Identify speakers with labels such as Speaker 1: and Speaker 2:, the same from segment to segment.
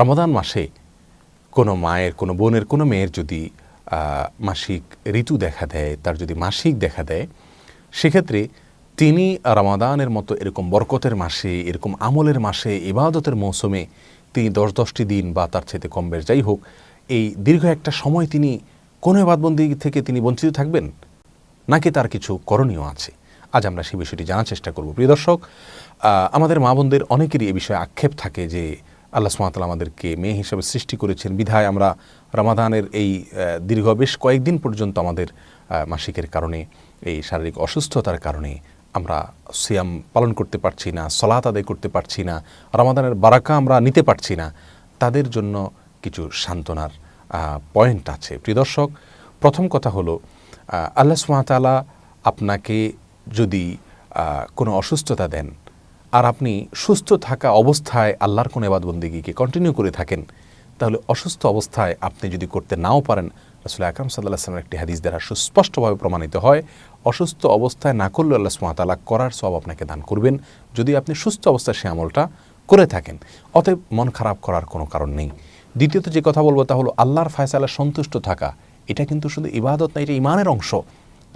Speaker 1: রমাদান মাসে কোনো মায়ের, কোনো বোনের, কোনো মেয়ের যদি মাসিক ঋতু দেখা দেয়, তার যদি মাসিক দেখা দেয়, সেক্ষেত্রে তিনি রমাদানের মতো এরকম বরকতের মাসে, এরকম আমলের মাসে, ইবাদতের মৌসুমে তিনি 10-10টি দিন বা তার চাইতে কম বেশ যাই হোক, এই দীর্ঘ একটা সময় তিনি কোনো ইবাদতবন্দি থেকে তিনি বঞ্চিত থাকবেন, নাকি তার কিছু করণীয় আছে? আজ আমরা সেই বিষয়টি জানার চেষ্টা করব। প্রিয় দর্শক, আমাদের মা বোনদের অনেকেরই এ বিষয়ে আক্ষেপ থাকে যে আল্লাহ সুবহানাহু ওয়া তাআলা আমাদেরকে মেয়ে হিসেবে সৃষ্টি করেছেন, বিধায় আমরা রমাদানের এই দীর্ঘ বেশ কয়েকদিন পর্যন্ত আমাদের মাসিকের কারণে, এই শারীরিক অসুস্থতার কারণে আমরা সিয়াম পালন করতে পারছি না, সালাত আদায় করতে পারছি না, রমাদানের বারাকা আমরা নিতে পারছি না। তাদের জন্য কিছু সান্ত্বনার পয়েন্ট আছে। প্রিয় দর্শক, প্রথম কথা হলো, আল্লাহ সুবহানাহু ওয়া তাআলা আপনাকে যদি কোনো অসুস্থতা দেন আর আপনি সুস্থ থাকা অবস্থায় আল্লাহর কোনো ইবাদতবন্দেগীকে কন্টিনিউ করে থাকেন, তাহলে অসুস্থ অবস্থায় আপনি যদি করতে নাও পারেন, রাসূল আকরাম সাল্লাল্লাহু আলাইহি ওয়াসাল্লামের একটি হাদিস দ্বারা সুস্পষ্টভাবে প্রমাণিত হয়, অসুস্থ অবস্থায় না করলেও আল্লাহ সুবহানাহু ওয়া তাআলা করার সওয়াব আপনাকে দান করবেন যদি আপনি সুস্থ অবস্থায় সে আমলটা করে থাকেন। অতএব মন খারাপ করার কোনো কারণ নেই। দ্বিতীয়ত যে কথা বলবো তা হলো, আল্লাহর ফায়সালায় সন্তুষ্ট থাকা, এটা কিন্তু শুধু ইবাদত না, এটা ঈমানের অংশ।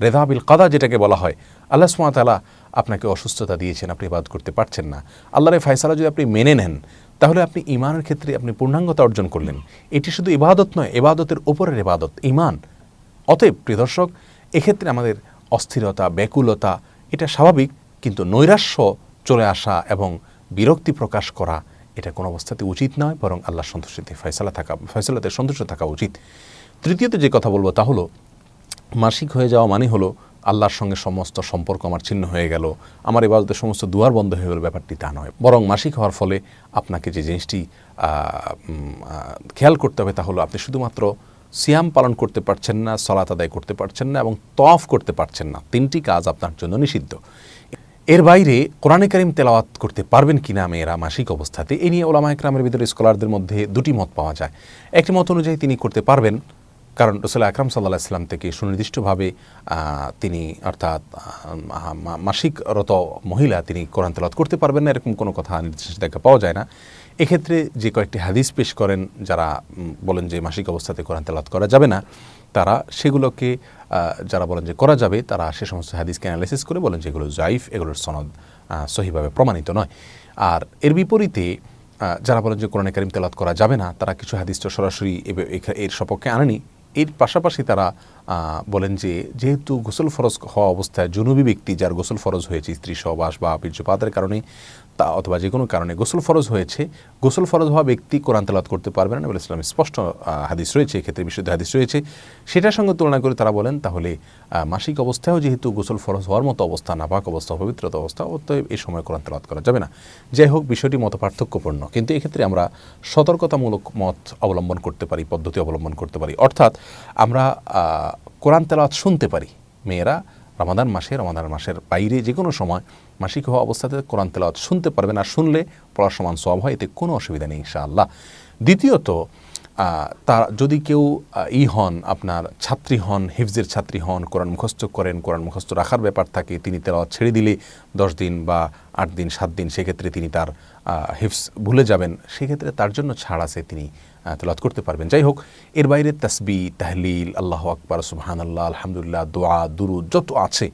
Speaker 1: রেদা বিল কাদা যেটাকে বলা হয়, আল্লাহ সুবহানাহু ওয়া তাআলা আপনাকে অসুস্থতা দিয়েছেন, আপনি ইবাদত করতে পারছেন না, আল্লাহর এই ফায়সালা যদি আপনি মেনে নেন, তাহলে আপনি ঈমানের ক্ষেত্রে আপনি পূর্ণাঙ্গতা অর্জন করলেন। এটি শুধু ইবাদত নয়, ইবাদতের উপরের ইবাদত ঈমান। অতএব প্রিয় দর্শক, এক্ষেত্রে আমাদের অস্থিরতা, ব্যাকুলতা এটা স্বাভাবিক, কিন্তু নৈরাশ্য চলে আসা এবং বিরক্তি প্রকাশ করা এটা কোনো অবস্থাতে উচিত নয়, বরং আল্লাহর সন্তুষ্টিতে ফয়সালাতে সন্তুষ্ট থাকা উচিত। তৃতীয়ত যে কথা বলবো তা হলো, মাসিক হয়ে যাওয়া মানে হলো আল্লাহর সঙ্গে সমস্ত সম্পর্ক আমার ছিন্ন হয়ে গেল, আমার ইবাদতের সমস্ত দুয়ার বন্ধ হয়ে গেল, ব্যাপারটি তা নয়। বরং মাসিক হওয়ার ফলে আপনাকে যে জিনিসটি খেয়াল করতে হবে তা হলো, আপনি শুধুমাত্র সিয়াম পালন করতে পারছেন না, সালাত আদায় করতে পারছেন না এবং তওয়াফ করতে পারছেন না। 3টি কাজ আপনার জন্য নিষিদ্ধ। এর বাইরে কোরআনে কারীম তেলাওয়াত করতে পারবেন কিনা মেয়েরা মাসিক অবস্থাতে, এ নিয়ে উলামা ইকরামের ভিতরে স্কলারদের মধ্যে 2টি মত পাওয়া যায়। একটি মত অনুযায়ী তিনি করতে পারবেন, কারণ রাসূল আকরাম সাল্লাল্লাহু আলাইহি ওয়াসাল্লাম থেকে সুনির্দিষ্টভাবে তিনি, অর্থাৎ মাসিকরত মহিলা, তিনি কোরআন তেলাওয়াত করতে পারবেন না, এরকম কোনো কথা নির্দেশ দেখা পাওয়া যায় না। এক্ষেত্রে যে কয়েকটি হাদিস পেশ করেন যারা বলেন যে মাসিক অবস্থাতে কোরআন তেলাওয়াত করা যাবে না, তারা সেগুলোকে, যারা বলেন যে করা যাবে, তারা সে সমস্ত হাদিসকে অ্যানালাইসিস করে বলেন যে এগুলো জাইফ, এগুলোর সনদ সহিভাবে প্রমাণিত নয়। আর এর বিপরীতে যারা বলেন যে কোরআনে কারীম তেলাওয়াত করা যাবে না, তারা কিছু হাদিস তো সরাসরি এর সপক্ষে আনেনি। এর পাশাপাশি তারা বলেন যে যেহেতু গোসল ফরজ হওয়া অবস্থায় জুনুবি ব্যক্তি, যার গোসল ফরজ হয়েছে স্ত্রী সহবাস বা বীর্যপাতের কারণে তা অথবা যে কোনো কারণে গোসল ফরজ হয়েছে, গোসল ফরজ হওয়া ব্যক্তি কোরআন তেলাওয়াত করতে পারবেন না বলে ইসলামে স্পষ্ট হাদিস রয়েছে, এক্ষেত্রে বিশুদ্ধ হাদিস রয়েছে। সেটার সঙ্গে তুলনা করে তারা বলেন তাহলে মাসিক অবস্থায়ও যেহেতু গোসল ফরজ হওয়ার মতো অবস্থা, নাপাক অবস্থা, পবিত্রতা অবস্থা, অতএব এই সময় কোরআন তেলাওয়াত করা যাবে না। যাই হোক, বিষয়টি মত পার্থক্যপূর্ণ, কিন্তু এক্ষেত্রে আমরা সতর্কতামূলক মত অবলম্বন করতে পারি, পদ্ধতি অবলম্বন করতে পারি। অর্থাৎ আমরা কোরআন তেলাওয়াত শুনতে পারি। মেয়েরা রমাদান মাসের বাইরে যে কোনো সময় মাসিক হওয়া অবস্থাতে কোরআন তেলাওয়াত শুনতে পারবেন, আর শুনলে পড়ার সমান সওয়াব হয়, এতে কোনো অসুবিধা নেই ইনশাআল্লাহ। দ্বিতীয়ত, তার যদি কেউ হন, আপনার ছাত্রী হন, হিফজের ছাত্রী হন, কোরআন মুখস্থ করেন, কোরআন মুখস্থ রাখার ব্যাপার থাকে, তিনি তেলাওয়াত ছেড়ে দিলে 10 দিন বা 8 দিন 7 দিন, সেক্ষেত্রে তিনি তার হিফজ ভুলে যাবেন, সেক্ষেত্রে তার জন্য ছাড় আছে, তিনি তেলাওয়াত করতে পারবেন। যাই হোক, এর বাইরে তাসবিহ, তাহলিল, আল্লাহু আকবার, সুবহানাল্লাহ, আলহামদুলিল্লাহ, দোয়া, দুরুদ যত আছে,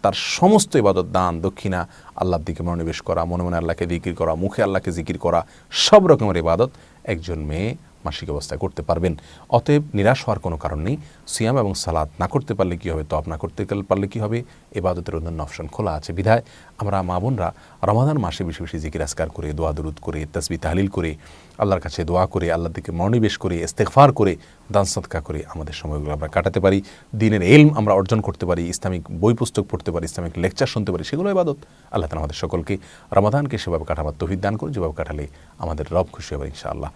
Speaker 1: তার সমস্ত ইবাদত, দান, দক্ষিণা, আল্লাহর দিকে মনোনিবেশ করা, মনে মনে আল্লাহকে জিকির করা, মুখে আল্লাহকে জিকির করা, সব রকমের ইবাদত একজন মেয়ে মাসিক অবস্থায় করতে পারবেন। অতএব নিরাশ হওয়ার কোনো কারণ নেই। সিয়াম এবং সালাত না করতে পারলে কী হবে, তওয়াব না করতে পারলে কী হবে, ইবাদতের অন্যান্য অপশন খোলা আছে। বিধায় আমরা মা বোনরা রমাদান মাসে বেশি বেশি জিকির আজকার করে, দোয়া দুরুদ করে, তাসবিহ তাহলিল করে, আল্লাহর কাছে দোয়া করে, আল্লাহর দিকে মনোনিবেশ করে, ইস্তেগফার করে, দান সদকা করে আমাদের সময়গুলো আমরা কাটাতে পারি। দ্বীনের ইলম আমরা অর্জন করতে পারি, ইসলামিক বই পুস্তক পড়তে পারি, ইসলামিক লেকচার শুনতে পারি, সেগুলো ইবাদত। আল্লাহ তাআলা আমাদের সকলকে রমাদানকে সেভাবে কাটাবার তৌফিক দান করে, যেভাবে কাটালে আমাদের রব খুশি হবে ইনশাআল্লাহ।